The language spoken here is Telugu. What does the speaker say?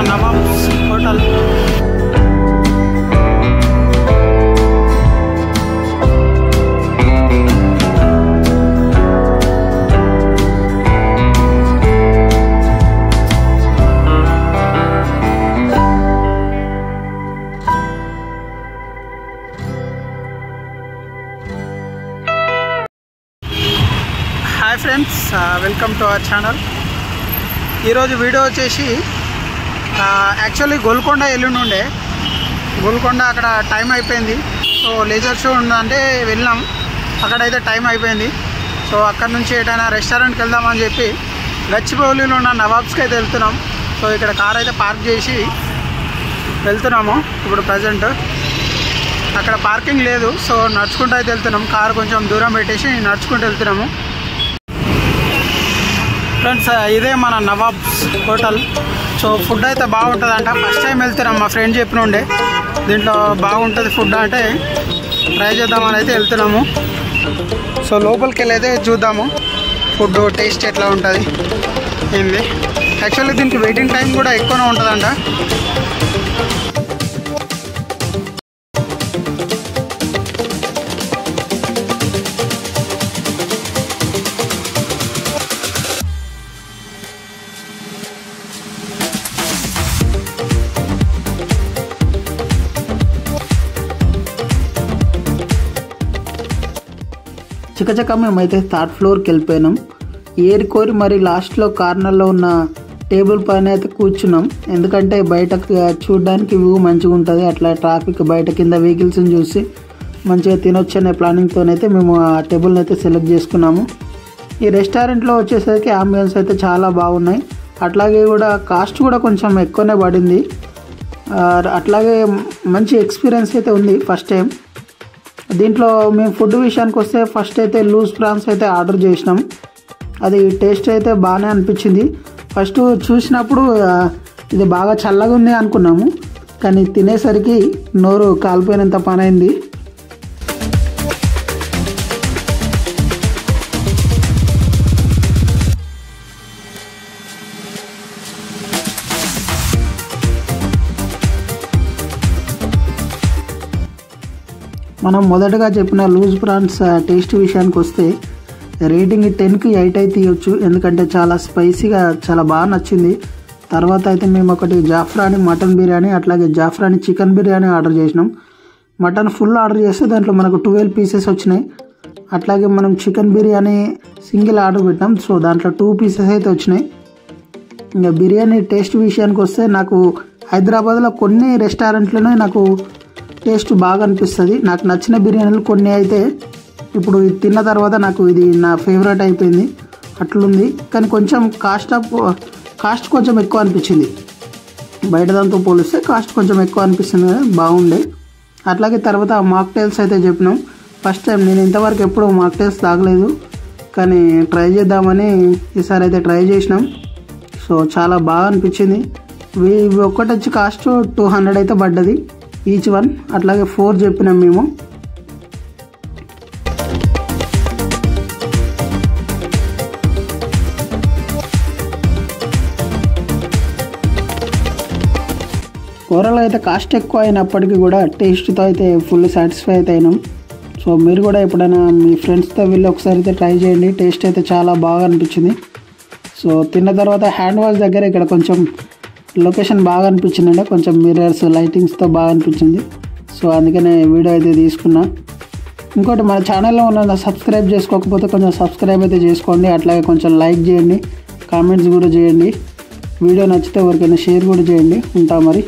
Nawabs hotel. Hi friends, welcome to our channel. ఈరోజు వీడియో వచ్చేసి యాక్చువల్లీ గోల్కొండ ఎల్లుండే గోల్కొండ అక్కడ టైం అయిపోయింది. సో లేజర్ షో ఉందంటే వెళ్ళాం, అక్కడైతే టైం అయిపోయింది. సో అక్కడ నుంచి ఏదైనా రెస్టారెంట్కి వెళ్దామని చెప్పి గచ్చిబౌలిలో ఉన్న నవాబ్స్కి అయితే వెళ్తున్నాం. సో ఇక్కడ కార్ అయితే పార్క్ చేసి వెళ్తున్నాము. ఇప్పుడు ప్రజెంట్ అక్కడ పార్కింగ్ లేదు, సో నడుచుకుంటూ అయితే వెళ్తున్నాం. కారు కొంచెం దూరం పెట్టేసి నడుచుకుంటూ వెళ్తున్నాము. ఫ్రెండ్స్, ఇదే మన నవాబ్స్ హోటల్. సో ఫుడ్ అయితే బాగుంటుందంట. ఫస్ట్ టైం వెళ్తున్నాం, మా ఫ్రెండ్ చెప్పిన ఉండే దీంట్లో బాగుంటుంది ఫుడ్ అంటే ట్రై చేద్దామని అయితే వెళ్తున్నాము. సో లోపలికి వెళ్ళి అయితే చూద్దాము ఫుడ్ టేస్ట్ ఎట్లా ఉంటుంది ఏంది. యాక్చువల్లీ దీనికి వెయిటింగ్ టైం కూడా ఎక్కువనే ఉంటుందంట. చకచక మేమైతే థర్డ్ ఫ్లోర్కి వెళ్ళిపోయినాం. ఏరుకోరి మరి లాస్ట్లో కార్నర్లో ఉన్న టేబుల్ పైన అయితే కూర్చున్నాం. ఎందుకంటే బయటకు చూడడానికి వ్యూ మంచిగా ఉంటుంది. అట్లా ట్రాఫిక్ బయట కింద వెహికల్స్ని చూసి మంచిగా తినొచ్చు అనే ప్లానింగ్తోనైతే మేము ఆ టేబుల్ని అయితే సెలెక్ట్ చేసుకున్నాము. ఈ రెస్టారెంట్లో వచ్చేసరికి అంబియన్స్ అయితే చాలా బాగున్నాయి. అట్లాగే కూడా కాస్ట్ కూడా కొంచెం ఎక్కువనే పడింది. అట్లాగే మంచి ఎక్స్పీరియన్స్ అయితే ఉంది ఫస్ట్ టైం. దీంట్లో మేము ఫుడ్ విషయానికి వస్తే ఫస్ట్ అయితే లూజ్ ప్రాన్స్ అయితే ఆర్డర్ చేసినాం. అది టేస్ట్ అయితే బాగానే అనిపించింది. ఫస్ట్ చూసినప్పుడు ఇది బాగా చల్లగా ఉంది అనుకున్నాము, కానీ తినేసరికి నోరు కాలిపోయినంత పని అయింది. మనం మొదటగా చెప్పిన లూజ్ ప్రాన్స్ టేస్ట్ విషయానికి వస్తే రేటింగ్ 10కి 8 అయితే ఇవ్వచ్చు. ఎందుకంటే చాలా స్పైసీగా చాలా బాగా నచ్చింది. తర్వాత అయితే మేము ఒకటి జాఫ్రాని మటన్ బిర్యానీ అట్లాగే జాఫ్రాని చికెన్ బిర్యానీ ఆర్డర్ చేసినాం. మటన్ ఫుల్ ఆర్డర్ చేస్తే దాంట్లో మనకు 12 పీసెస్ వచ్చినాయి. అట్లాగే మనం చికెన్ బిర్యానీ సింగిల్ ఆర్డర్ పెట్టినాం. సో దాంట్లో 2 పీసెస్ అయితే వచ్చినాయి. ఇంకా బిర్యానీ టేస్ట్ విషయానికి వస్తే నాకు హైదరాబాద్లో కొన్ని రెస్టారెంట్లోనే నాకు టేస్ట్ బాగా అనిపిస్తుంది. నాకు నచ్చిన బిర్యానీలు కొన్ని అయితే ఇప్పుడు ఇది తిన్న తర్వాత నాకు ఇది నా ఫేవరెట్ అయిపోయింది అట్లుంది. కానీ కొంచెం కాస్ట్ కొంచెం ఎక్కువ అనిపించింది. బయట దాంతో పోలిస్తే కాస్ట్ కొంచెం ఎక్కువ అనిపిస్తుంది కదా, బాగుండే. అట్లాగే తర్వాత మాక్టైల్స్ అయితే చెప్పినాం. ఫస్ట్ టైం నేను ఇంతవరకు ఎప్పుడు మాక్టైల్స్ తాగలేదు, కానీ ట్రై చేద్దామని ఈసారి అయితే ట్రై చేసినాం. సో చాలా బాగా అనిపించింది. ఇవి ఒక్కటి వచ్చి కాస్ట్ 200 అయితే పడ్డది ఈచ్ వన్. అట్లాగే 4 చెప్పినాం మేము. ఓవరాల్గా అయితే కాస్ట్ ఎక్కువ అయినప్పటికీ కూడా టేస్ట్తో అయితే ఫుల్ సాటిస్ఫై అయితే అయినాం. సో మీరు కూడా ఎప్పుడైనా మీ ఫ్రెండ్స్తో వెళ్ళి ఒకసారి అయితే ట్రై చేయండి. టేస్ట్ అయితే చాలా బాగా అనిపించింది. సో తిన్న తర్వాత హ్యాండ్ వాష్ దగ్గర ఇక్కడ కొంచెం లొకేషన్ బాగా అనిపించిందండి. కొంచెం మిర్రర్స్ లైటింగ్స్తో బాగా అనిపించింది. సో అందుకనే వీడియో అయితే తీసుకున్నా. ఇంకోటి మన ఛానల్లో ఉన్న సబ్స్క్రైబ్ చేసుకోకపోతే కొంచెం సబ్స్క్రైబ్ అయితే చేసుకోండి. అట్లాగే కొంచెం లైక్ చేయండి, కామెంట్స్ కూడా చేయండి. వీడియో నచ్చితే ఎవరికైనా షేర్ కూడా చేయండి. ఉంటా మరి.